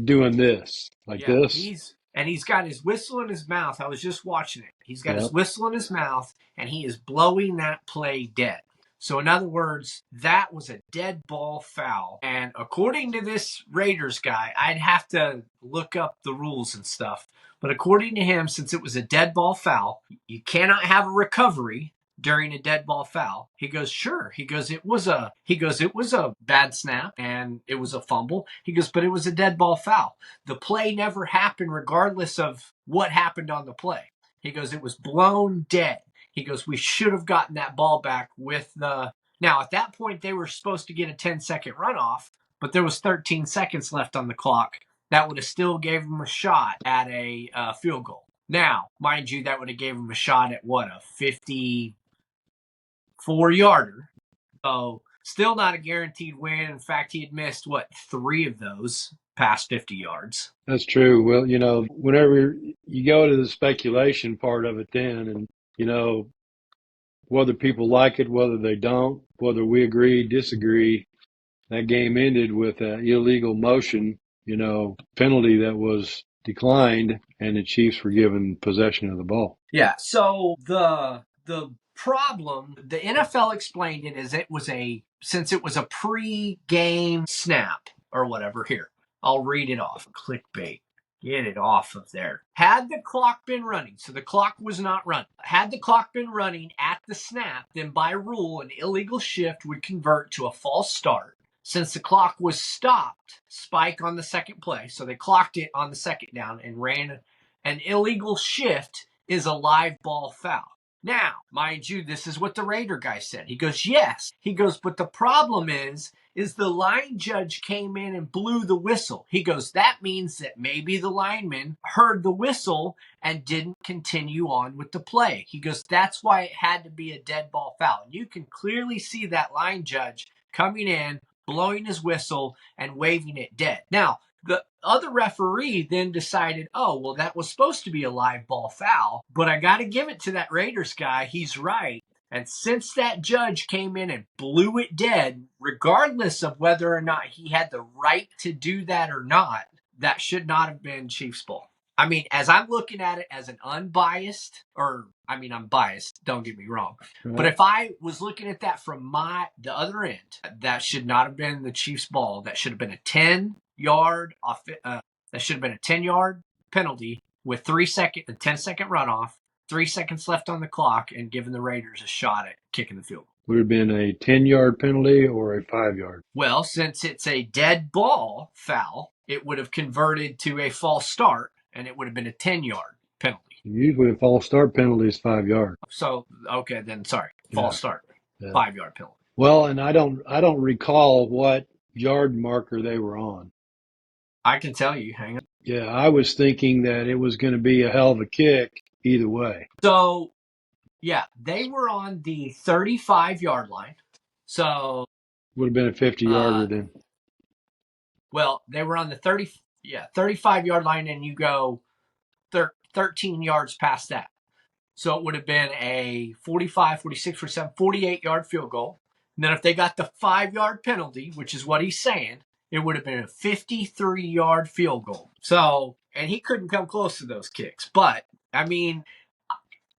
doing this, like Yeah, this. he's got his whistle in his mouth. I was just watching it. He's got his Yep. whistle in his mouth, and he is blowing that play dead. So, in other words, that was a dead ball foul. And according to this Raiders guy, I'd have to look up the rules and stuff. But according to him, since it was a dead ball foul, you cannot have a recovery during a dead ball foul. He goes, sure. It was a bad snap and it was a fumble. He goes, but it was a dead ball foul. The play never happened regardless of what happened on the play. He goes, it was blown dead. He goes, we should have gotten that ball back with the. Now, at that point, they were supposed to get a 10-second runoff, but there was 13 seconds left on the clock. That would have still gave them a shot at a field goal. Now, mind you, that would have gave them a shot at what, a 54-yarder. So, still not a guaranteed win. In fact, he had missed, what, 3 of those past 50 yards. That's true. Well, whenever you go to the speculation part of it then, and, whether people like it, whether they don't, whether we agree, disagree, that game ended with an illegal motion, penalty that was declined, and the Chiefs were given possession of the ball. Yeah. So the problem, the NFL explained it as since it was a pre-game snap or whatever. Here, I'll read it off. Clickbait. Get it off of there. Had the clock been running, so the clock was not running. Had the clock been running at the snap, then by rule, an illegal shift would convert to a false start. Since the clock was stopped, spike on the second play, so they clocked it on the second down and ran an illegal shift is a live ball foul. Now, mind you, this is what the Raider guy said. He goes, yes. He goes, but the problem is the line judge came in and blew the whistle. He goes, that means that maybe the lineman heard the whistle and didn't continue on with the play. He goes, that's why it had to be a dead ball foul. And you can clearly see that line judge coming in, blowing his whistle, and waving it dead. Now, the other referee then decided, oh, well, that was supposed to be a live ball foul, but I got to give it to that Raiders guy. He's right. And since that judge came in and blew it dead, regardless of whether or not he had the right to do that or not, that should not have been Chiefs ball. I mean, as I'm looking at it as an unbiased, I'm biased, don't get me wrong. Right. But if I was looking at that from the other end, that should not have been the Chiefs ball. That should have been a 10-yard that should have been a 10-yard penalty with 10-second runoff, 3 seconds left on the clock, and giving the Raiders a shot at kicking the field goal. Would it have been a 10-yard penalty or a 5-yard? Well, since it's a dead ball foul, it would have converted to a false start, and it would have been a 10-yard penalty. Usually a false start penalty is 5 yards. So, okay, then sorry, false start, 5-yard penalty. Well, and I don't recall what yard marker they were on. I can tell you. Hang on. Yeah, I was thinking that it was going to be a hell of a kick either way. So, yeah, they were on the 35-yard line. So would have been a 50-yarder then. Well, they were on the 35-yard line, and you go 13 yards past that. So it would have been a 45, 46, 47, 48-yard field goal. And then if they got the 5-yard penalty, which is what he's saying, it would have been a 53-yard field goal. So, and he couldn't come close to those kicks. But, I mean,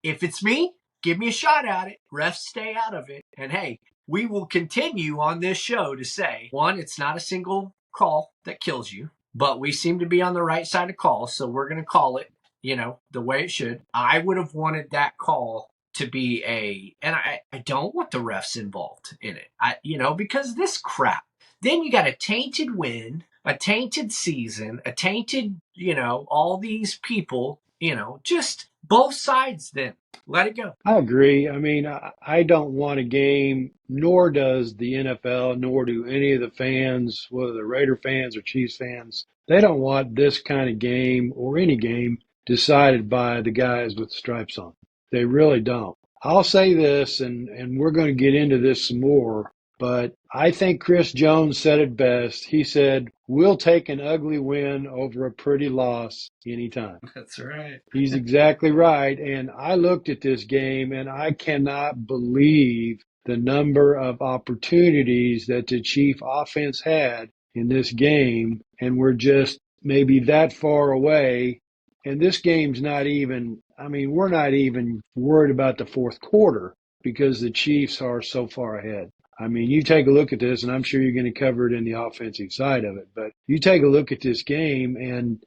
if it's me, give me a shot at it. Refs stay out of it. And, hey, we will continue on this show to say, one, it's not a single call that kills you, but we seem to be on the right side of calls, so we're going to call it, the way it should. I would have wanted that call to be and I don't want the refs involved in it, because this crap. Then you got a tainted win, a tainted season, a tainted, all these people, just both sides then. Let it go. I agree. I mean, I don't want a game, nor does the NFL, nor do any of the fans, whether they're Raider fans or Chiefs fans. They don't want this kind of game or any game decided by the guys with stripes on. They really don't. I'll say this, and we're going to get into this some more, but I think Chris Jones said it best. He said, we'll take an ugly win over a pretty loss anytime. That's right. He's exactly right. And I looked at this game, and I cannot believe the number of opportunities that the Chief offense had in this game, and were just maybe that far away. And this game's not even, I mean, we're not even worried about the fourth quarter because the Chiefs are so far ahead. I mean, you take a look at this, and I'm sure you're going to cover it in the offensive side of it, but you take a look at this game, and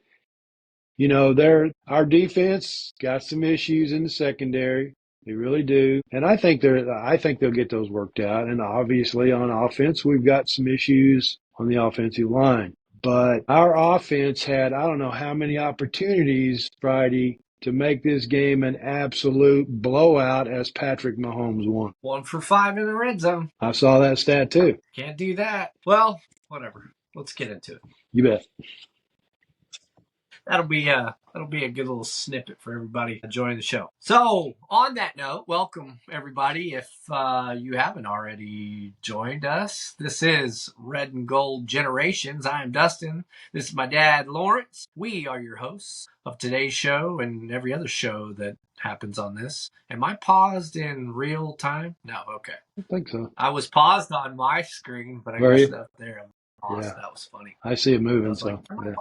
our defense got some issues in the secondary. They really do. And I think they'll get those worked out. And obviously on offense, we've got some issues on the offensive line. But our offense had, I don't know how many opportunities Friday to make this game an absolute blowout as Patrick Mahomes won. 1 for 5 in the red zone. I saw that stat too. Can't do that. Well, whatever. Let's get into it. You bet. That'll be a good little snippet for everybody enjoying the show. So, on that note, welcome everybody. If you haven't already joined us, this is Red and Gold Generations. I am Dustin. This is my dad, Lawrence. We are your hosts of today's show and every other show that happens on this. Am I paused in real time? No, okay. I think so. I was paused on my screen, but I guess up there I'm paused. Yeah. That was funny. I see it moving, so yeah.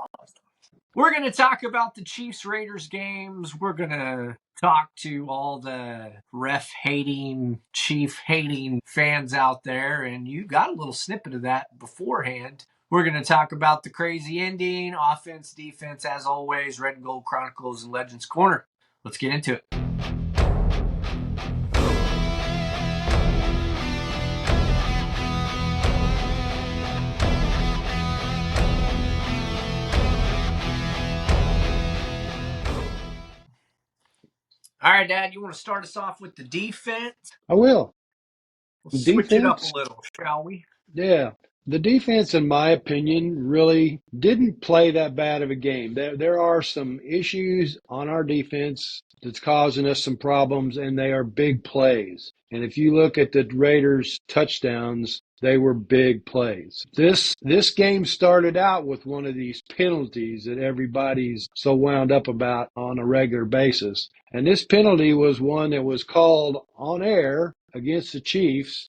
We're going to talk about the Chiefs-Raiders games. We're going to talk to all the ref-hating, Chief-hating fans out there, and you got a little snippet of that beforehand. We're going to talk about the crazy ending, offense, defense, as always, Red and Gold Chronicles and Legends Corner. Let's get into it. All right, Dad, you want to start us off with the defense? I will. We'll switch it up a little, shall we? Yeah. The defense, in my opinion, really didn't play that bad of a game. There are some issues on our defense that's causing us some problems, and they are big plays. And if you look at the Raiders' touchdowns, they were big plays. This game started out with one of these penalties that everybody's so wound up about on a regular basis. And this penalty was one that was called on air against the Chiefs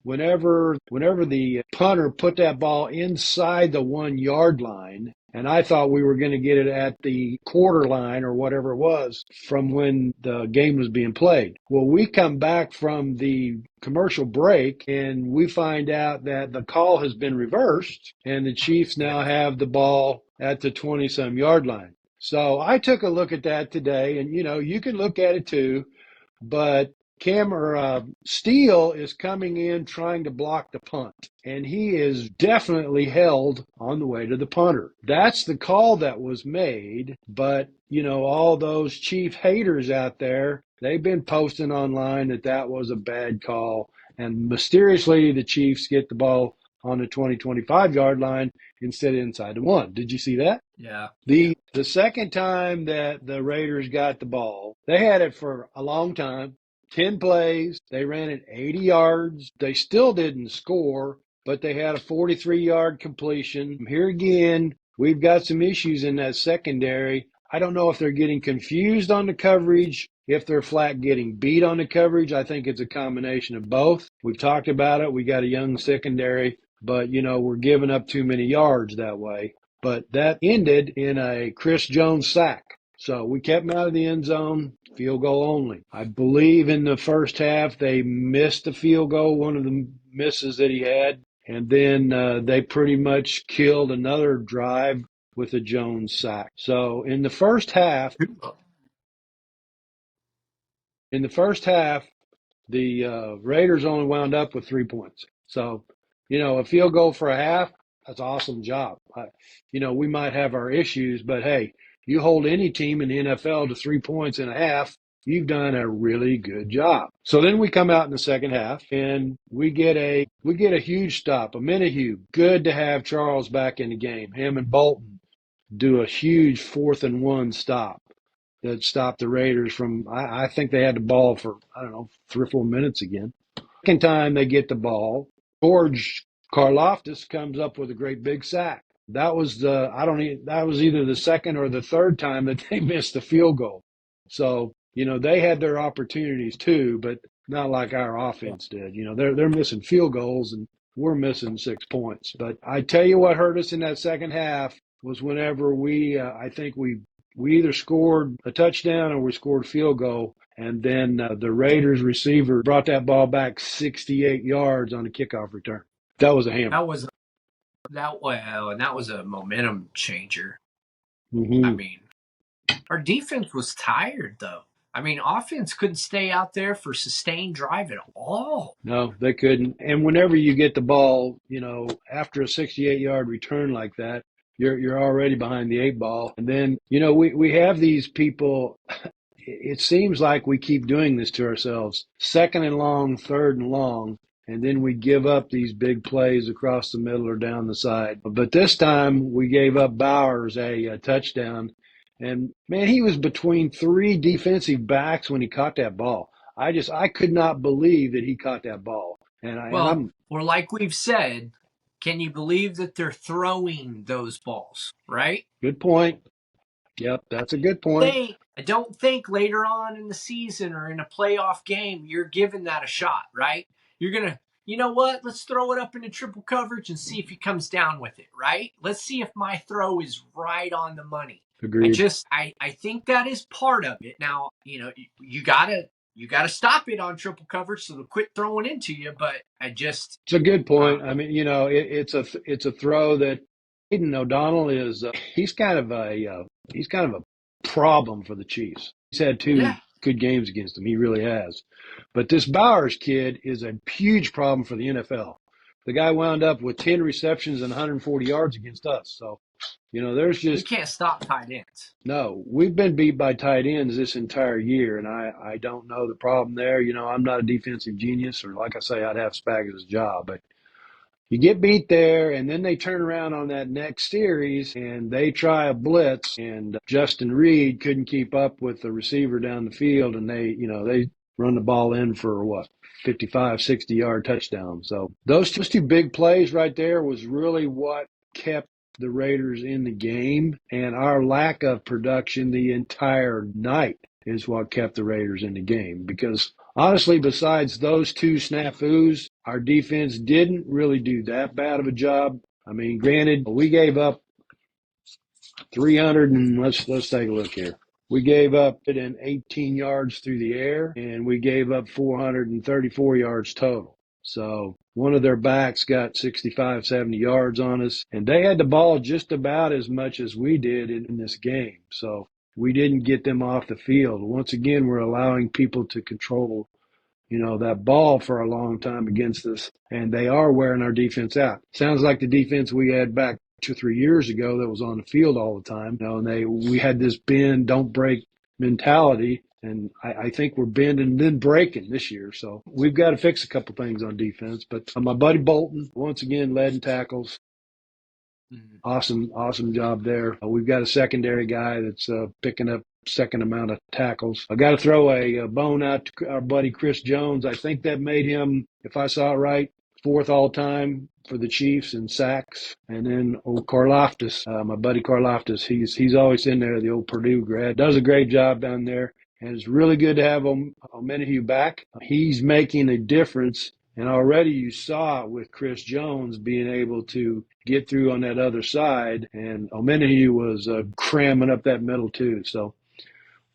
whenever the punter put that ball inside the 1 yard line. And I thought we were going to get it at the quarter line or whatever it was from when the game was being played. Well, we come back from the commercial break and we find out that the call has been reversed and the Chiefs now have the ball at the 20-some yard line. So I took a look at that today, and you can look at it too, but Steele is coming in trying to block the punt, and he is definitely held on the way to the punter. That's the call that was made, but, all those Chief haters out there, they've been posting online that was a bad call, and mysteriously the Chiefs get the ball on the 20-25 yard line instead of inside the 1. Did you see that? Yeah. The second time that the Raiders got the ball, they had it for a long time. 10 plays, they ran it 80 yards. They still didn't score, but they had a 43-yard completion. Here again, we've got some issues in that secondary. I don't know if they're getting confused on the coverage, if they're flat getting beat on the coverage. I think it's a combination of both. We've talked about it. We got a young secondary, but, we're giving up too many yards that way. But that ended in a Chris Jones sack. So we kept him out of the end zone, field goal only. I believe in the first half they missed the field goal, one of the misses that he had, and then they pretty much killed another drive with a Jones sack. So in the first half, the Raiders only wound up with 3 points. So, a field goal for a half, that's an awesome job. We might have our issues, but hey, you hold any team in the NFL to 3 points and a half, you've done a really good job. So then we come out in the second half and we get a huge stop, a Minihue. Good to have Charles back in the game. Him and Bolton do a huge 4th and 1 stop that stopped the Raiders from, I think they had the ball for, 3 or 4 minutes again. Second time they get the ball, George Karlaftis comes up with a great big sack. That was either the second or the third time that they missed the field goal. So, they had their opportunities too, but not like our offense did. They're missing field goals and we're missing 6 points. But I tell you what hurt us in that second half was whenever I think we either scored a touchdown or we scored a field goal, and then the Raiders receiver brought that ball back 68 yards on a kickoff return. That was a hammer. That was a momentum changer. I Mm-hmm. mean, our defense was tired though. I mean, offense couldn't stay out there for sustained drive at all. No, they couldn't. And whenever you get the ball, after a 68-yard return like that, you're already behind the eight ball. And then, we have these people. It seems like we keep doing this to ourselves. Second and long, third and long, and then we give up these big plays across the middle or down the side. But this time we gave up Bowers a touchdown. And man, he was between three defensive backs when he caught that ball. I could not believe that he caught that ball. Or like we've said, can you believe that they're throwing those balls, right? Good point. Yep, that's a good point. I don't think later on in the season or in a playoff game you're giving that a shot, right? You're gonna, you know what? Let's throw it up into triple coverage and see if he comes down with it, right? Let's see if my throw is right on the money. Agreed. I think that is part of it. Now, you gotta stop it on triple coverage so they'll quit throwing into you. But it's a good point. I mean, it's a throw that Aiden O'Donnell is. He's kind of a problem for the Chiefs. He's had two good games against them. He really has. But this Bowers kid is a huge problem for the NFL. The guy wound up with 10 receptions and 140 yards against us. So, there's just. You can't stop tight ends. No, we've been beat by tight ends this entire year, and I don't know the problem there. I'm not a defensive genius, or like I say, I'd have Spags' job, but you get beat there, and then they turn around on that next series, and they try a blitz, and Justin Reed couldn't keep up with the receiver down the field, and they run the ball in for, 55, 60-yard touchdown. So those two big plays right there was really what kept the Raiders in the game, and our lack of production the entire night is what kept the Raiders in the game. Because honestly, besides those two snafus, our defense didn't really do that bad of a job. I mean, granted, we gave up 300 and let's take a look here. We gave up 18 yards through the air, and we gave up 434 yards total. So one of their backs got 65, 70 yards on us, and they had the ball just about as much as we did in this game. So we didn't get them off the field. Once again, we're allowing people to control, that ball for a long time against us, and they are wearing our defense out. Sounds like the defense we had back 2 or 3 years ago that was on the field all the time. And we had this bend, don't break mentality. And I think we're bending and then breaking this year. So we've got to fix a couple things on defense. But my buddy Bolton, once again, led in tackles. Awesome job there. We've got a secondary guy that's picking up second amount of tackles. I got to throw a bone out to our buddy Chris Jones. I think that made him, if I saw it right, 4th all-time for the Chiefs in sacks. And then old Karlaftis, my buddy Karlaftis, he's always in there, the old Purdue grad. Does a great job down there. And it's really good to have Omenihu back. He's making a difference. And already you saw it with Chris Jones being able to get through on that other side. And Omenihu was cramming up that middle too. So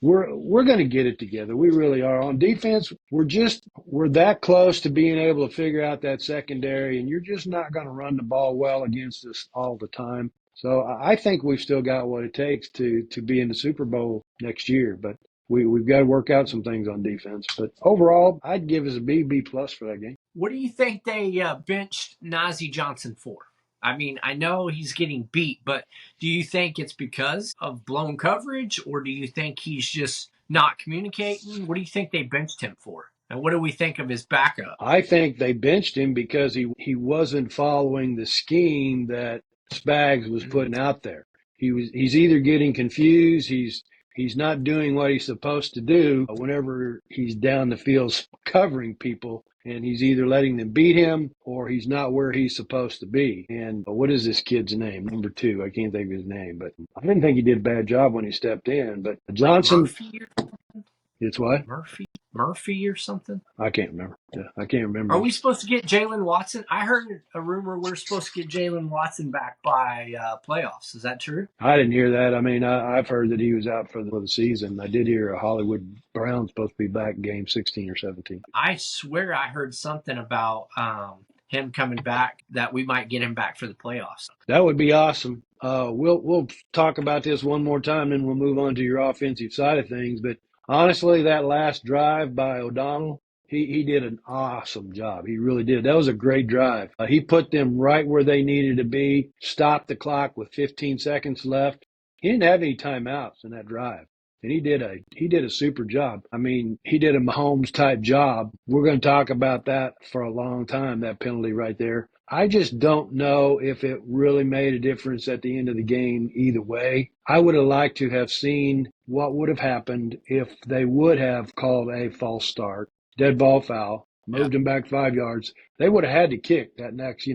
we're going to get it together. We really are. On defense, we're that close to being able to figure out that secondary, and you're just not going to run the ball well against us all the time. So I think we've still got what it takes to be in the Super Bowl next year, but we've got to work out some things on defense. But overall, I'd give us a B plus for that game. What do you think they benched Nazeeh Johnson for? I mean, I know he's getting beat, but do you think it's because of blown coverage, or do you think he's just not communicating? What do you think they benched him for? And what do we think of his backup? I think they benched him because he wasn't following the scheme that Spags was putting out there. He's either getting confused, he's not doing what he's supposed to do whenever he's down the field covering people, and he's either letting them beat him or he's not where he's supposed to be. And what is this kid's name? Number 2. I can't think of his name, but I didn't think he did a bad job when he stepped in. But Johnson, Murphy? it's what? Murphy? Murphy or something. I can't remember. Yeah, I can't remember. Are we supposed to get Jalen Watson? I heard a rumor we're supposed to get Jalen Watson back by playoffs. Is that true? I didn't hear that. I mean, I've heard that he was out for the season. I did hear a Hollywood Brown's supposed to be back game 16 or 17. I swear I heard something about him coming back, that we might get him back for the playoffs. That would be awesome. We'll talk about this one more time, then we'll move on to your offensive side of things. But honestly, that last drive by O'Donnell, he did an awesome job. He really did. That was a great drive. He put them right where they needed to be, stopped the clock with 15 seconds left. He didn't have any timeouts in that drive. And he did a super job. I mean, he did a Mahomes type job. We're going to talk about that for a long time, that penalty right there. I just don't know if it really made a difference at the end of the game either way. I would have liked to have seen what would have happened if they would have called a false start, dead ball foul, moved him back 5 yards. They would have had to kick that next,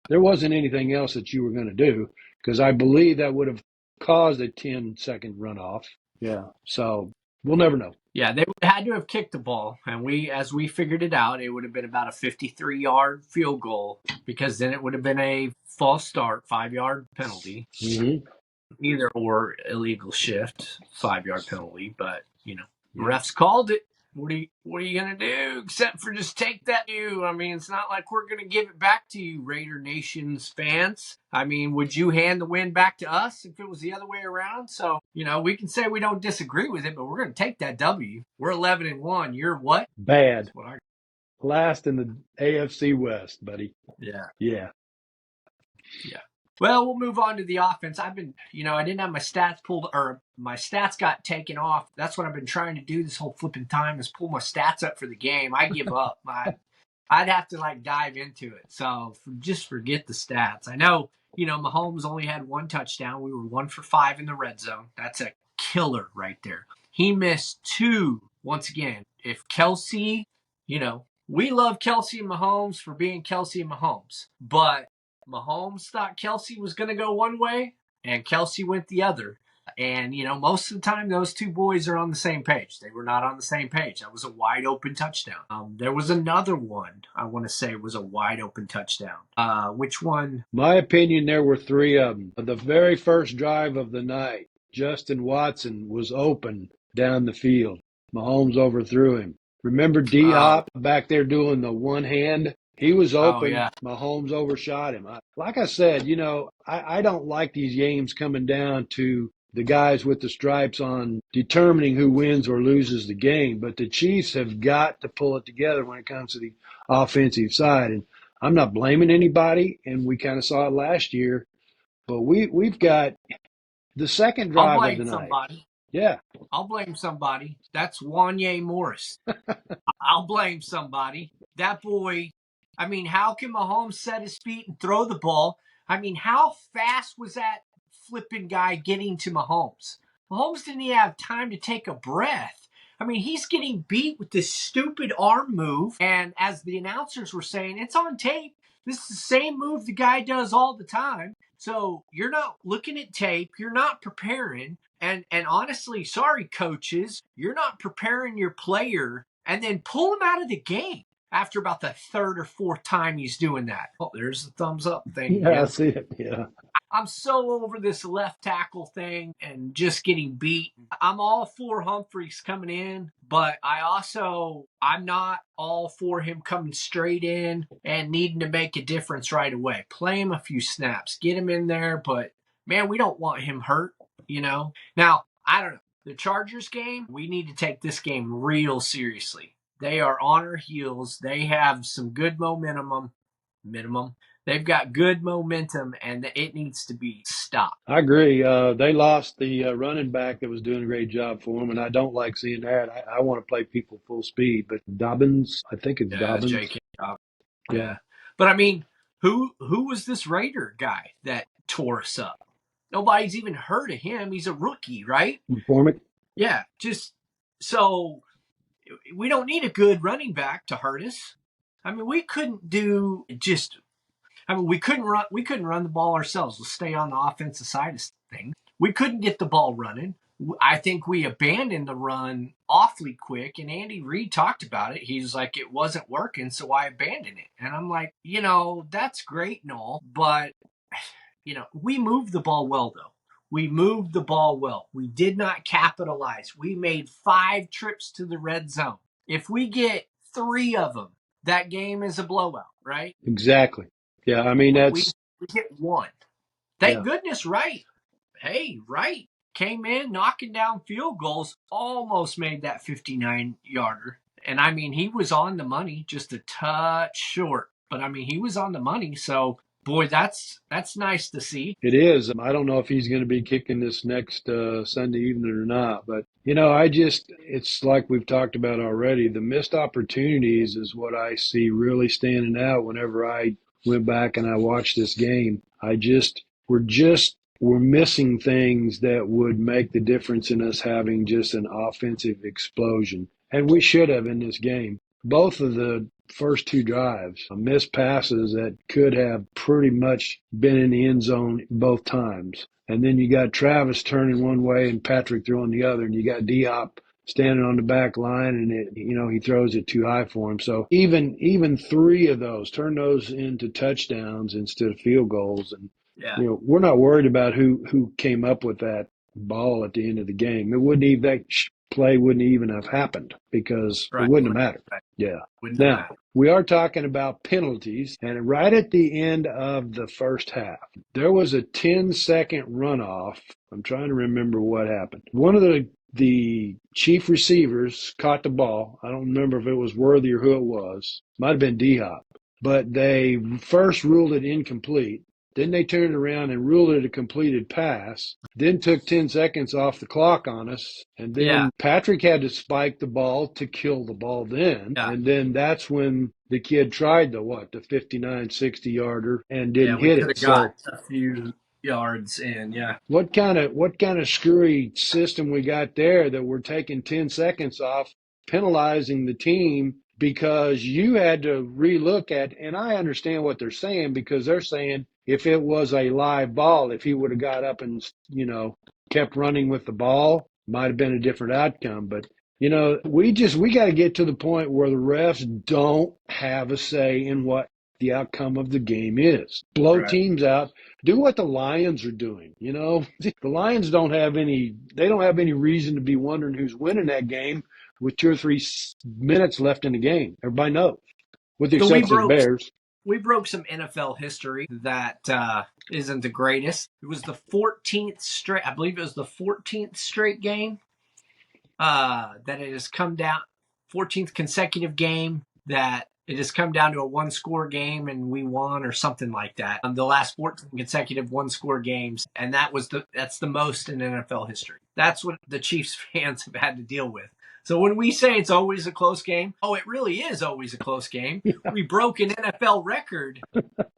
there wasn't anything else that you were going to do, because I believe that would have caused a 10-second runoff. Yeah. So we'll never know. Yeah, they had to have kicked the ball, and as we figured it out, it would have been about a 53-yard field goal, because then it would have been a false start, 5-yard penalty, either or illegal shift, 5-yard penalty. But refs called it. What are you gonna do except for just take that? I mean, it's not like we're gonna give it back to you, Raider Nation's fans. I mean, would you hand the win back to us if it was the other way around? So we can say we don't disagree with it, but we're gonna take that W. We're 11-1. You're what? Bad. Last in the AFC West, buddy. Yeah. Well, we'll move on to the offense. I didn't have my stats pulled, or my stats got taken off. That's what I've been trying to do this whole flipping time, is pull my stats up for the game. I give up. I'd have to dive into it. So just forget the stats. I know, Mahomes only had 1 touchdown. We were 1 for 5 in the red zone. That's a killer right there. He missed 2. Once again, if Kelce, we love Kelce and Mahomes for being Kelce and Mahomes, but Mahomes thought Kelce was going to go one way, and Kelce went the other. And, most of the time, those two boys are on the same page. They were not on the same page. That was a wide open touchdown. There was another one, I want to say, was a wide open touchdown. Which one? My opinion, there were 3 of them. The very first drive of the night, Justin Watson was open down the field. Mahomes overthrew him. Remember D-Hop back there doing the one hand? He was open. Mahomes overshot him. Like I said, I don't like these games coming down to the guys with the stripes on determining who wins or loses the game. But the Chiefs have got to pull it together when it comes to the offensive side. And I'm not blaming anybody, and we kind of saw it last year. But we've got the second drive of the night. Somebody. Yeah. I'll blame somebody. That's Wanye Morris. I'll blame somebody. That boy. I mean, how can Mahomes set his feet and throw the ball? I mean, how fast was that flipping guy getting to Mahomes? Mahomes didn't even have time to take a breath. I mean, he's getting beat with this stupid arm move. And as the announcers were saying, it's on tape. This is the same move the guy does all the time. So you're not looking at tape. You're not preparing. And honestly, sorry, coaches, you're not preparing your player and then pull him out of the game after about the 3rd or 4th time he's doing that. Oh, there's the thumbs up thing. Yeah, I see it. Yeah. I'm so over this left tackle thing and just getting beat. I'm all for Humphreys coming in, but I'm not all for him coming straight in and needing to make a difference right away. Play him a few snaps, get him in there, but man, we don't want him hurt, Now, I don't know. The Chargers game, we need to take this game real seriously. They are on our heels. They have some good momentum. They've got good momentum, and it needs to be stopped. I agree. They lost the running back that was doing a great job for them, and I don't like seeing that. I want to play people full speed, but Dobbins, I think it's Dobbins. J.K. Dobbins. Yeah. But, I mean, who was this Raider guy that tore us up? Nobody's even heard of him. He's a rookie, right? McCormick? Yeah. So we don't need a good running back to hurt us. I mean, we couldn't run the ball ourselves. Let's stay on the offensive side of things. We couldn't get the ball running. I think we abandoned the run awfully quick, and Andy Reid talked about it. He's like, it wasn't working, so I abandoned it. And I'm like, that's great and all, but we moved the ball well though. We moved the ball well. We did not capitalize. We made 5 trips to the red zone. If we get 3 of them, that game is a blowout, right? Exactly. Yeah, I mean We that's hit 1. yeah. Thank goodness, right? Hey, right. Came in knocking down field goals, almost made that 59-yarder. And I mean, he was on the money, just a touch short. But I mean, he was on the money. So, boy, that's nice to see. It is. I don't know if he's going to be kicking this next Sunday evening or not, but it's like we've talked about already. The missed opportunities is what I see really standing out whenever I went back and I watched this game. We're missing things that would make the difference in us having just an offensive explosion. And we should have in this game. Both of the first 2 drives, missed passes that could have pretty much been in the end zone both times. And then you got Travis turning one way and Patrick throwing the other, and you got Diop standing on the back line, and he throws it too high for him. So even 3 of those, turn those into touchdowns instead of field goals, and Yeah. we're not worried about who came up with that ball at the end of the game. It wouldn't even that play wouldn't even have happened because it wouldn't have mattered. Right. Yeah. Wouldn't Now, matter. we are talking about penalties, and right at the end of the first half, there was a 10-second runoff. I'm trying to remember what happened. One of the chief receivers caught the ball. I don't remember if it was Worthy or who it was. Might have been D-Hop. But they first ruled it incomplete. Then they turned around and ruled it a completed pass, then took 10 seconds off the clock on us. And then Patrick had to spike the ball to kill the ball then. Yeah. And then that's when the kid tried the 59, 60 yarder and didn't hit it. Got a few yards in, What kind of screwy system we got there that we're taking 10 seconds off, penalizing the team because you had to relook at, and I understand what they're saying because they're saying if it was a live ball, if he would have got up and, kept running with the ball, might have been a different outcome. But, we got to get to the point where the refs don't have a say in what the outcome of the game is. Blow teams out. Do what the Lions are doing. The Lions don't have any reason to be wondering who's winning that game with 2 or 3 minutes left in the game. Everybody knows, with the exception of the Bears. We broke some NFL history that isn't the greatest. It was the 14th straight, I believe it was the 14th straight game that it has come down, 14th consecutive game that it has come down to a 1-score game and we won or something like that. The last 14 consecutive 1-score games, and that's the most in NFL history. That's what the Chiefs fans have had to deal with. So when we say it's always a close game, it really is always a close game. Yeah. We broke an NFL record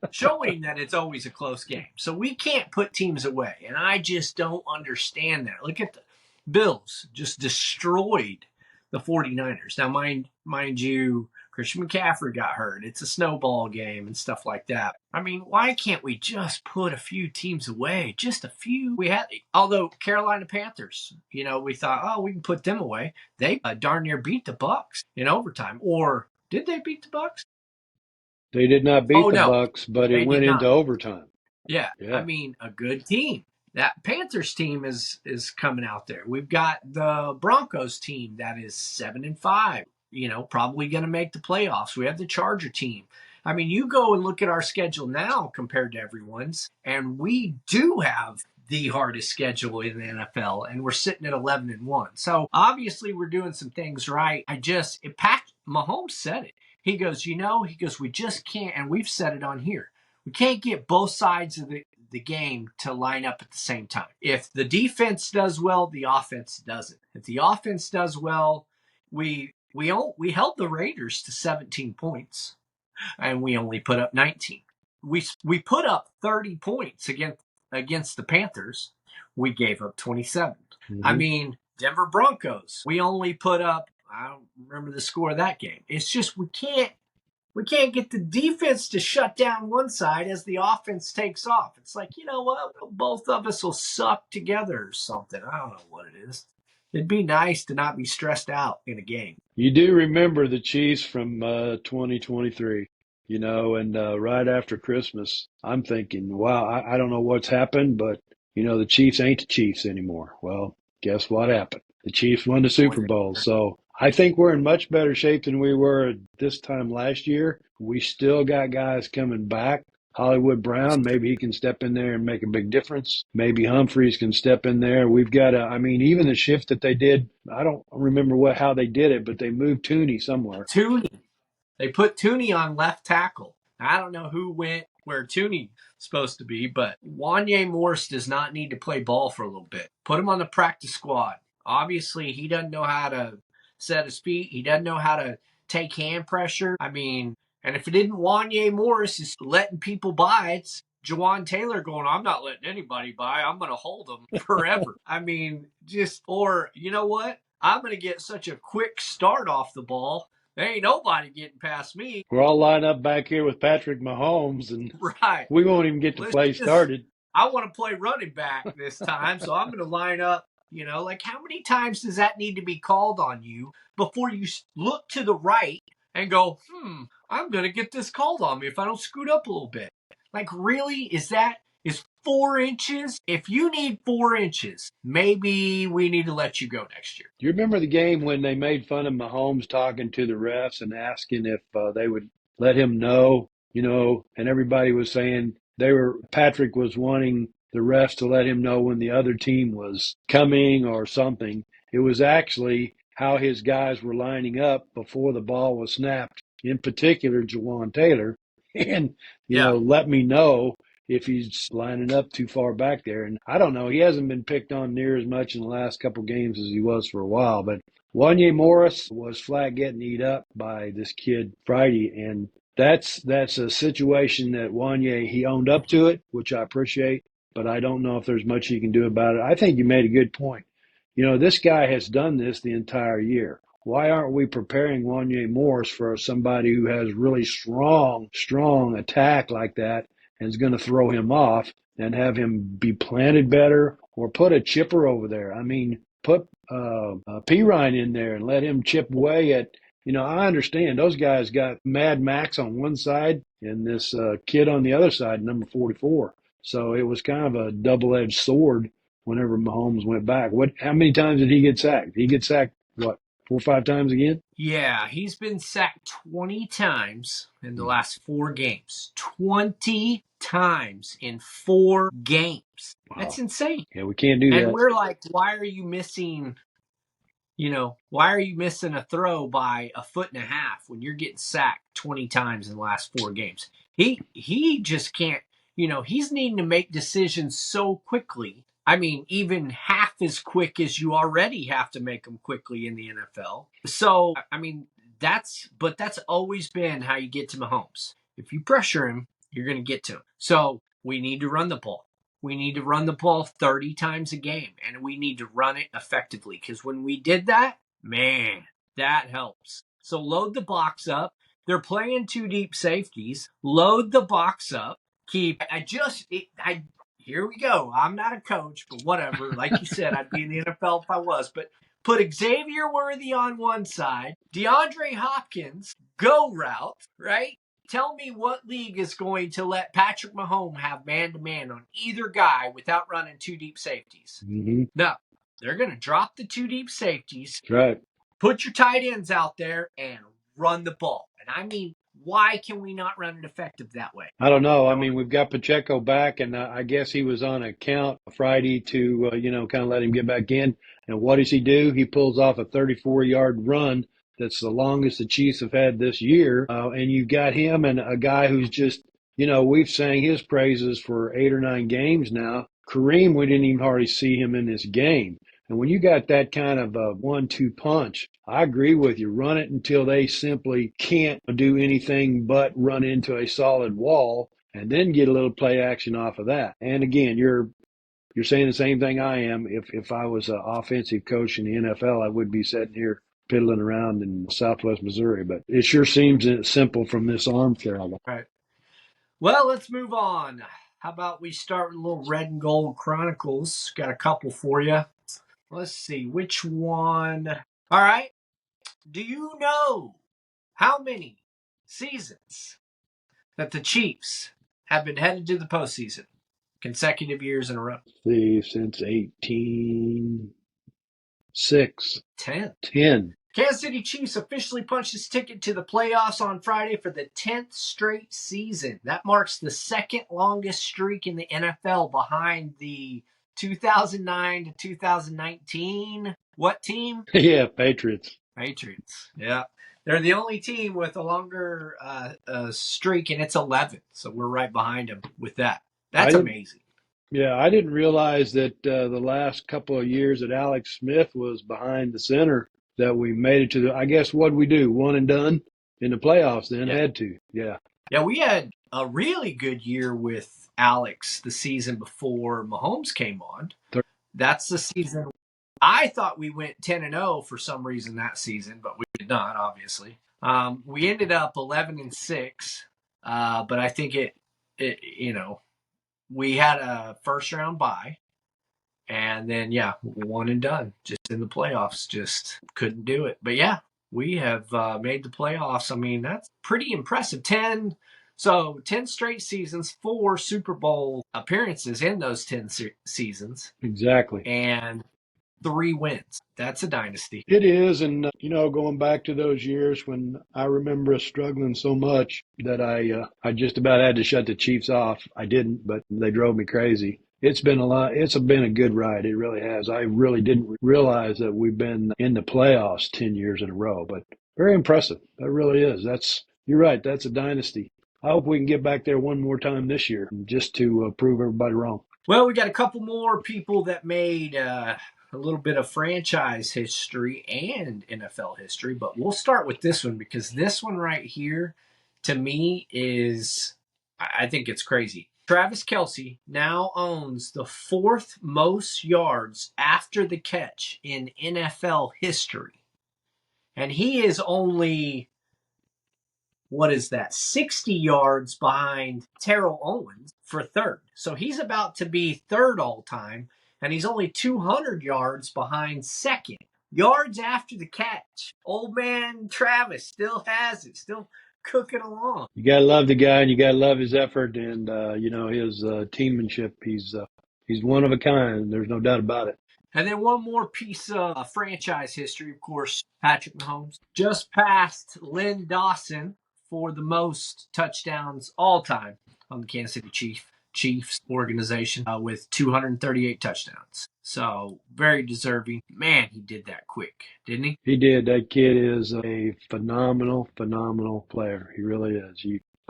showing that it's always a close game. So we can't put teams away, and I just don't understand that. Look at the Bills just destroyed the 49ers. Now, mind you, Christian McCaffrey got hurt. It's a snowball game and stuff like that. I mean, why can't we just put a few teams away? Just a few. Although Carolina Panthers, we thought, we can put them away. They darn near beat the Bucs in overtime. Or did they beat the Bucs? They did not beat the Bucs, but it went into overtime. Yeah. I mean, a good team. That Panthers team is coming out there. We've got the Broncos team that is 7-5. Probably going to make the playoffs. We have the Charger team. I mean, you go and look at our schedule now compared to everyone's, and we do have the hardest schedule in the NFL, and we're sitting at 11-1. So obviously we're doing some things right. Mahomes said it. He goes, we just can't, and we've said it on here. We can't get both sides of the game to line up at the same time. If the defense does well, the offense doesn't. If the offense does well, we held the Raiders to 17 points, and we only put up 19. We put up 30 points against the Panthers. We gave up 27. Mm-hmm. I mean, Denver Broncos, we only put up, I don't remember the score of that game. It's just we can't We can't get the defense to shut down one side as the offense takes off. It's like, you know what? Both of us will suck together or something. I don't know what it is. It'd be nice to not be stressed out in a game. You do remember the Chiefs from 2023, and right after Christmas, I'm thinking, wow, I don't know what's happened, but, the Chiefs ain't the Chiefs anymore. Well, guess what happened? The Chiefs won the Super Bowl. So I think we're in much better shape than we were this time last year. We still got guys coming back. Hollywood Brown, maybe he can step in there and make a big difference. Maybe Humphreys can step in there. We've got even the shift that they did, I don't remember how they did it, but they moved Tooney somewhere. Tooney. They put Tooney on left tackle. I don't know who went where Tooney's supposed to be, but Wanya Morris does not need to play ball for a little bit. Put him on the practice squad. Obviously, he doesn't know how to set his feet. He doesn't know how to take hand pressure. And if it isn't Wanya Morris is letting people by, it's Jawan Taylor going, I'm not letting anybody by. I'm going to hold them forever. Or you know what? I'm going to get such a quick start off the ball. There ain't nobody getting past me. We're all lined up back here with Patrick Mahomes, and right. We won't even get to play started. I want to play running back this time, so I'm going to line up. How many times does that need to be called on you before you look to the right and go, I'm going to get this called on me if I don't scoot up a little bit? Really? Is 4 inches? If you need 4 inches, maybe we need to let you go next year. Do you remember the game when they made fun of Mahomes talking to the refs and asking if they would let him know, and everybody was saying Patrick was wanting the refs to let him know when the other team was coming or something. It was actually how his guys were lining up before the ball was snapped, in particular Jawan Taylor, and, let me know if he's lining up too far back there. And I don't know, he hasn't been picked on near as much in the last couple games as he was for a while. But Wanya Morris was flat getting eat up by this kid Friday, and that's a situation that Wanya, he owned up to it, which I appreciate, but I don't know if there's much he can do about it. I think you made a good point. This guy has done this the entire year. Why aren't we preparing Wanya Morris for somebody who has really strong attack like that and is going to throw him off and have him be planted better, or put a chipper over there? Put Pirine in there and let him chip away at, I understand those guys got Mad Max on one side and this kid on the other side, number 44. So it was kind of a double-edged sword whenever Mahomes went back. How many times did he get sacked? He get sacked, 4 or 5 times again? Yeah, he's been sacked 20 times in the last 4 games. 20 times in 4 games. Wow. That's insane. Yeah, we can't do that. And we're like, why are you missing a throw by a foot and a half when you're getting sacked 20 times in the last 4 games? He just can't, he's needing to make decisions so quickly. Even half as quick as you already have to make them quickly in the NFL. So, that's always been how you get to Mahomes. If you pressure him, you're going to get to him. So we need to run the ball. We need to run the ball 30 times a game, and we need to run it effectively, because when we did that, man, that helps. So load the box up. They're playing 2 deep safeties. Load the box up. Here we go. I'm not a coach, but whatever. Like you said, I'd be in the NFL if I was. But put Xavier Worthy on one side, DeAndre Hopkins, go route, right? Tell me what league is going to let Patrick Mahomes have man-to-man on either guy without running 2 deep safeties. Mm-hmm. No, they're going to drop the 2 deep safeties. That's right. Put your tight ends out there and run the ball. And why can we not run it effective that way? I don't know. We've got Pacheco back, and I guess he was on a count Friday to, kind of let him get back in. And what does he do? He pulls off a 34-yard run. That's the longest the Chiefs have had this year. And you've got him and a guy who's just, we've sang his praises for 8 or 9 games now. Kareem, we didn't even hardly see him in this game. And when you got that kind of a 1-2 punch, I agree with you. Run it until they simply can't do anything but run into a solid wall, and then get a little play action off of that. And again, you're saying the same thing I am. If I was an offensive coach in the NFL, I would be sitting here piddling around in Southwest Missouri. But it sure seems simple from this armchair. All right. Well, let's move on. How about we start with a little Red and Gold Chronicles? Got a couple for you. Let's see which one. All right. Do you know how many seasons that the Chiefs have been headed to the postseason? Consecutive years in a row. See, since 1806. 10. 10. Kansas City Chiefs officially punched its ticket to the playoffs on Friday for the 10th straight season. That marks the second longest streak in the NFL behind the 2009 to 2019. What team? Yeah, Patriots. Patriots. Yeah. They're the only team with a longer streak, and it's 11. So we're right behind them with that. That's amazing. Yeah, I didn't realize that the last couple of years that Alex Smith was behind the center that we made it to the, I guess, what'd we do? One and done in the playoffs then? Yeah. Had to. Yeah. Yeah, we had a really good year with Alex the season before Mahomes came on. That's the season. I thought we went 10-0 for some reason that season, but we did not, obviously. We ended up 11-6, but I think we had a first round bye, and then one and done, just in the playoffs, just couldn't do it. But yeah, we have made the playoffs. I mean, that's pretty impressive. 10 straight seasons, 4 Super Bowl appearances in those 10 seasons. Exactly. And 3 wins. That's a dynasty. It is. And, going back to those years when I remember us struggling so much that I just about had to shut the Chiefs off. I didn't, but they drove me crazy. It's been a good ride. It really has. I really didn't realize that we've been in the playoffs 10 years in a row, but very impressive. That really is. You're right. That's a dynasty. I hope we can get back there one more time this year just to prove everybody wrong. Well, we got a couple more people that made a little bit of franchise history and NFL history, but we'll start with this one because this one right here, to me, I think it's crazy. Travis Kelce now owns the 4th most yards after the catch in NFL history. And he is only, 60 yards behind Terrell Owens for 3rd. So he's about to be 3rd all time, and he's only 200 yards behind 2nd. Yards after the catch. Old man Travis still has it, still cooking along. You got to love the guy, and you got to love his effort and, his teammanship. He's one of a kind. There's no doubt about it. And then one more piece of franchise history, of course, Patrick Mahomes just passed Lynn Dawson for the most touchdowns all time on the Kansas City Chiefs organization with 238 touchdowns. So very deserving. Man, he did that quick, didn't he? He did. That kid is a phenomenal player. He really is.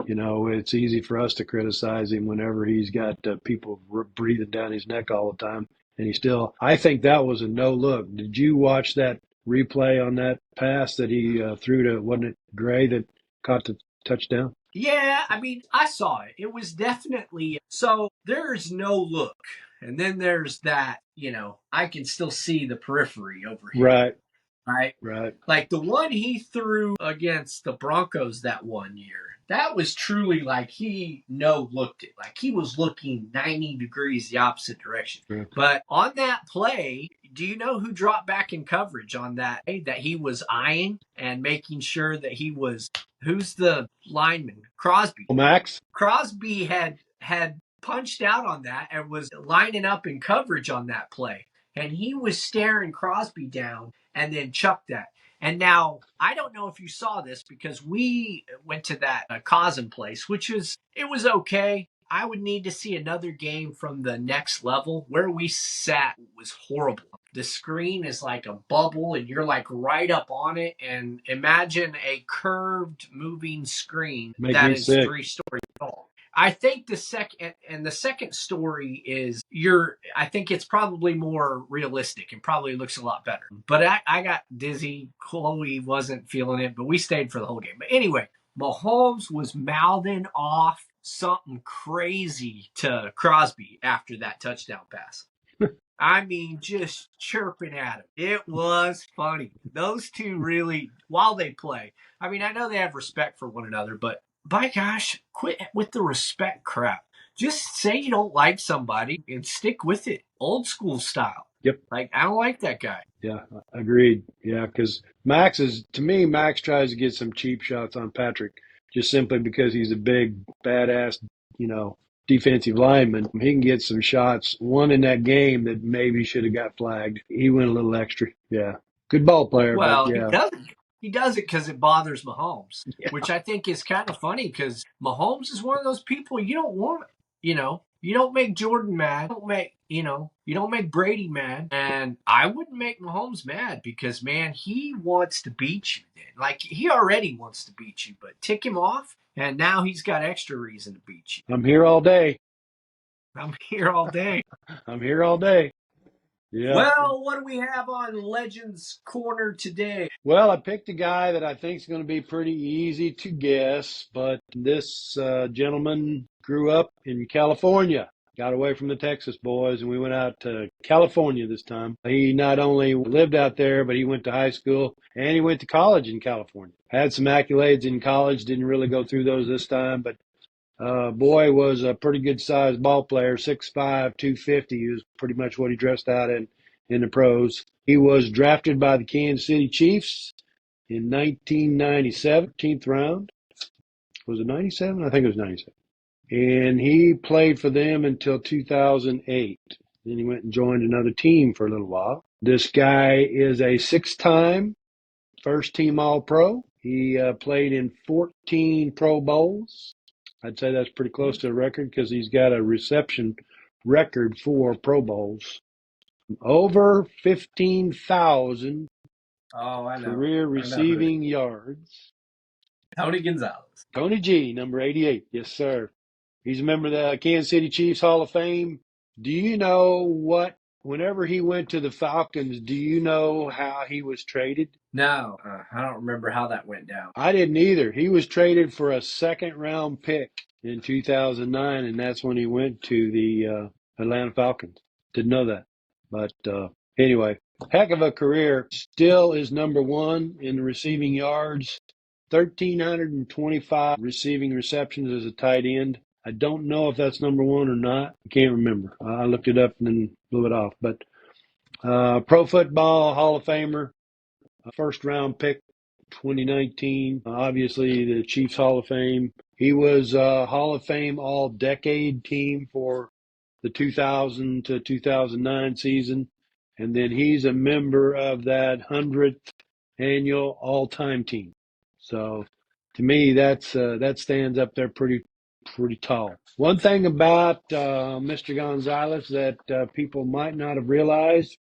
It's easy for us to criticize him whenever he's got people breathing down his neck all the time. And I think that was a no look. Did you watch that replay on that pass that he threw to, wasn't it Gray that caught the touchdown? Yeah, I mean, I saw it. It was definitely, so there's no look. And then there's that, I can still see the periphery over here. Right. Like the one he threw against the Broncos that one year, that was truly like he no-looked it. Like he was looking 90 degrees the opposite direction. Yeah. But on that play, do you know who dropped back in coverage on that he was eyeing and making sure that he was, who's the lineman? Crosby. Max? Crosby had punched out on that and was lining up in coverage on that play. And he was staring Crosby down and then chucked that. And now, I don't know if you saw this because we went to that Cousin place, it was okay. I would need to see another game from the next level. Where we sat was horrible. The screen is like a bubble and you're like right up on it. And imagine a curved moving screen that is 3 stories tall. I think the second story is I think it's probably more realistic and probably looks a lot better. But I got dizzy. Chloe wasn't feeling it, but we stayed for the whole game. But anyway, Mahomes was mouthing off something crazy to Crosby after that touchdown pass. I mean, just chirping at him. It was funny. Those two really, while they play, I mean, I know they have respect for one another, but by gosh, quit with the respect crap. Just say you don't like somebody and stick with it, old school style. Yep. Like, I don't like that guy. Yeah, agreed. Yeah, because to me, Max tries to get some cheap shots on Patrick just simply because he's a big, badass, you know, defensive lineman. He can get some shots. One in that game that maybe should have got flagged. He went a little extra. Yeah. Good ball player, but Well, yeah. he does it because it bothers Mahomes, Yeah. which I think is kind of funny because Mahomes is one of those people you don't want. You don't make Jordan mad. You don't make Brady mad, and I wouldn't make Mahomes mad because man, he wants to beat you. Like he already wants to beat you, but tick him off, and now he's got extra reason to beat you. I'm here all day. I'm here all day. I'm here all day. Yeah. Well, what do we have on Legends Corner today? Well, I picked a guy that I think is going to be pretty easy to guess, but this gentleman grew up in California, got away from the Texas boys, and we went out to California this time. He not only lived out there, but he went to high school and he went to college in California. Had some accolades in college, didn't really go through those this time, but boy was a pretty good sized ball player, 6'5", 250. He was pretty much what he dressed out in the pros. He was drafted by the Kansas City Chiefs in 1997, 10th round. Was it 97? I think it was 97. And he played for them until 2008. Then he went and joined another team for a little while. This guy is a 6-time first team All-Pro. He played in 14 Pro Bowls. I'd say that's pretty close to a record because he's got a reception record for Pro Bowls. Over 15,000 career receiving yards. Tony Gonzalez. Tony G, number 88. Yes, sir. He's a member of the Kansas City Chiefs Hall of Fame. Do you know whenever he went to the Falcons, do you know how he was traded? No, I don't remember how that went down. I didn't either. He was traded for a second-round pick in 2009, and that's when he went to the Atlanta Falcons. Didn't know that. But anyway, heck of a career. Still is number one in receiving yards. 1,325 receiving receptions as a tight end. I don't know if that's number one or not. I can't remember. I looked it up and then blew it off. But Pro Football Hall of Famer, first round pick, 2019. Obviously, the Chiefs Hall of Fame. He was Hall of Fame All-Decade team for the 2000 to 2009 season. And then he's a member of that 100th annual all-time team. So to me, that stands up there pretty tall. One thing about Mr. Gonzalez that people might not have realized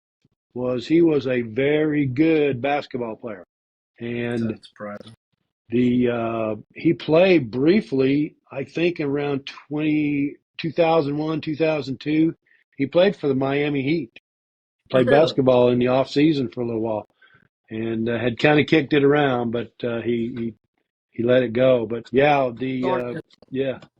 was he was a very good basketball player. And he played briefly, I think around 2001, 2002. He played for the Miami Heat. Played basketball in the off season for a little while, and had kind of kicked it around, but he let it go. But yeah,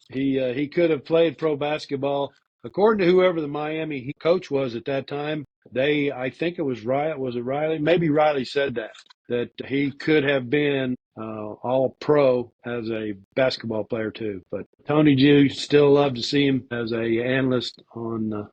he could have played pro basketball. According to whoever the Miami Heat coach was at that time, I think it was Riley. Was it Riley? Maybe Riley said that he could have been all pro as a basketball player too. But Tony G, still love to see him as a analyst on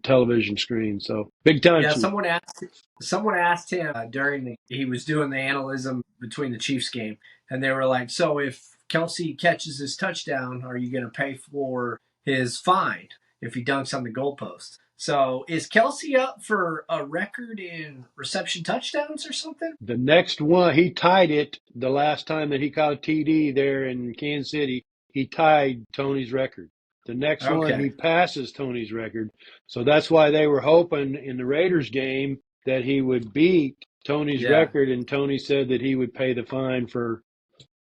television screen. So big time. Yeah, someone asked him during he was doing the analysis between the Chiefs game, and they were like, "So if Kelce catches his touchdown, are you going to pay for his fine if he dunks on the goalpost?" So is Kelce up for a record in reception touchdowns or something? The next one, he tied it the last time that he caught a TD there in Kansas City. He tied Tony's record. The next one, he passes Tony's record. So that's why they were hoping in the Raiders game that he would beat Tony's record, and Tony said that he would pay the fine for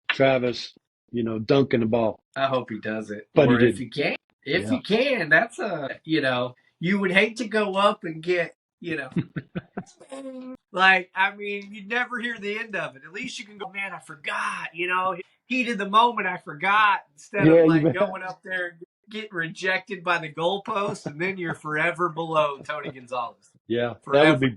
Travis, dunking the ball. I hope he does it. But or he if he can. If he can, that's you would hate to go up and get, like, I mean, you'd never hear the end of it. At least you can go, man, I forgot, heat of the moment, I forgot, instead of going up there and get rejected by the goalpost, and then you're forever below Tony Gonzalez. Yeah, Forever.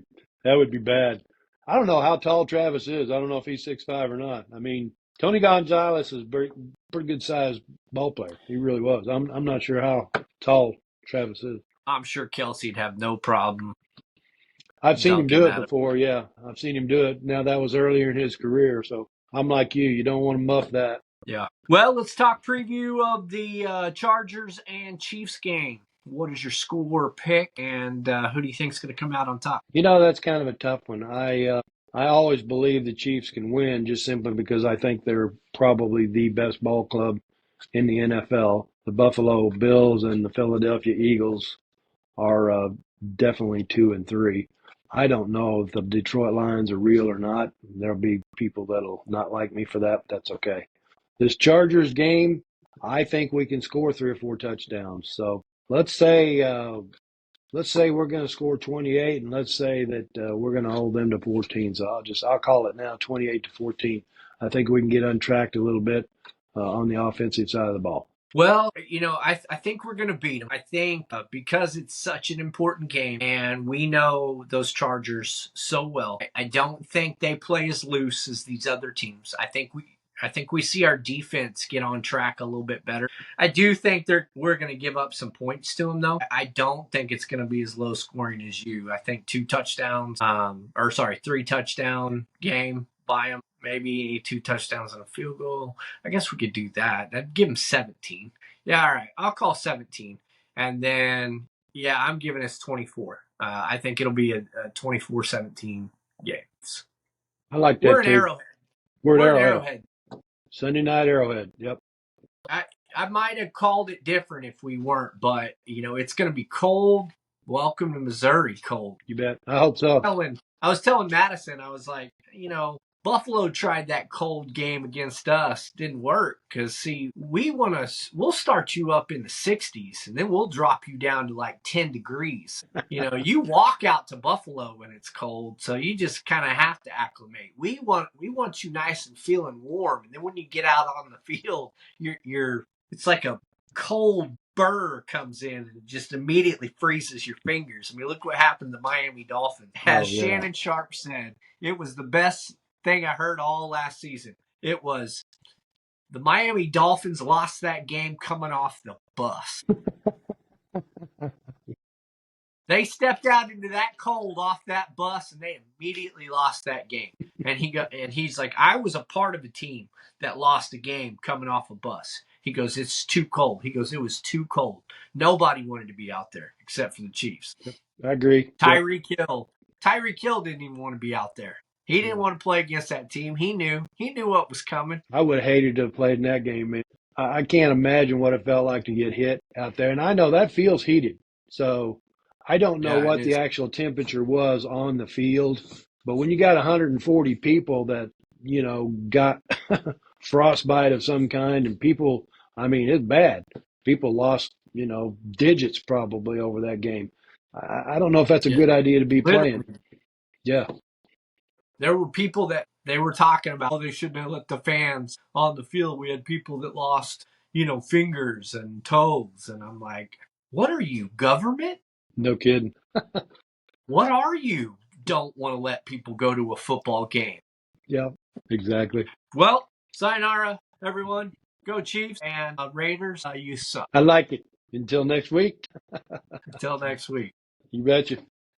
that would be bad. I don't know how tall Travis is. I don't know if he's 6'5" or not. I mean, Tony Gonzalez is pretty good sized ball player. He really was. I'm not sure how tall Travis is. I'm sure Kelsey'd have no problem. I've seen him do it Duncan before. Yeah, I've seen him do it. Now that was earlier in his career, so I'm like you. You don't want to muff that. Yeah. Well, let's talk preview of the Chargers and Chiefs game. What is your score pick, and who do you think is going to come out on top? You know, that's kind of a tough one. I always believe the Chiefs can win just simply because I think they're probably the best ball club in the NFL. The Buffalo Bills and the Philadelphia Eagles are definitely 2 and 3. I don't know if the Detroit Lions are real or not. There'll be people that'll not like me for that, but that's okay. This Chargers game, I think we can score 3 or 4 touchdowns. So let's say we're going to score 28, and let's say that we're going to hold them to 14. So I'll call it now 28-14. I think we can get untracked a little bit on the offensive side of the ball. Well, I think we're going to beat them. I think because it's such an important game and we know those Chargers so well, I don't think they play as loose as these other teams. I think we see our defense get on track a little bit better. I do think we're going to give up some points to them, though. I don't think it's going to be as low scoring as you. I think 3 touchdown game by them. Maybe 2 touchdowns and a field goal. I guess we could do that. I'd give them 17. Yeah, all right. I'll call 17. And then, yeah, I'm giving us 24. I think it'll be a 24-17 game. I like that. We're an Arrowhead. We're an Arrowhead. Sunday night Arrowhead. Yep. I might have called it different if we weren't, but, it's going to be cold. Welcome to Missouri, cold. You bet. I hope so. I was telling Madison, I was like, Buffalo tried that cold game against us. Didn't work because, see, we'll start you up in the 60s and then we'll drop you down to like 10 degrees. You walk out to Buffalo when it's cold, so you just kind of have to acclimate. We want you nice and feeling warm, and then when you get out on the field, it's like a cold burr comes in and just immediately freezes your fingers. I mean, look what happened to Miami Dolphins. As Shannon Sharp said, it was the best thing I heard all last season. It was the Miami Dolphins lost that game coming off the bus. They stepped out into that cold off that bus and they immediately lost that game. And he's like, I was a part of a team that lost a game coming off a bus. He goes, it's too cold. He goes, it was too cold. Nobody wanted to be out there except for the Chiefs. I agree. Tyreek Hill didn't even want to be out there. He didn't want to play against that team. He knew what was coming. I would have hated to have played in that game, man. I can't imagine what it felt like to get hit out there. And I know that feels heated. So I don't know what the actual temperature was on the field. But when you got 140 people that, got frostbite of some kind, and people, I mean, it's bad. People lost, digits probably over that game. I don't know if that's a good idea to be playing. Yeah. There were people that they were talking about, they shouldn't have let the fans on the field. We had people that lost, fingers and toes. And I'm like, what are you, government? No kidding. What are you? Don't want to let people go to a football game. Yeah, exactly. Well, sayonara, everyone. Go Chiefs, and Raiders, you suck. I like it. Until next week. Until next week. You betcha.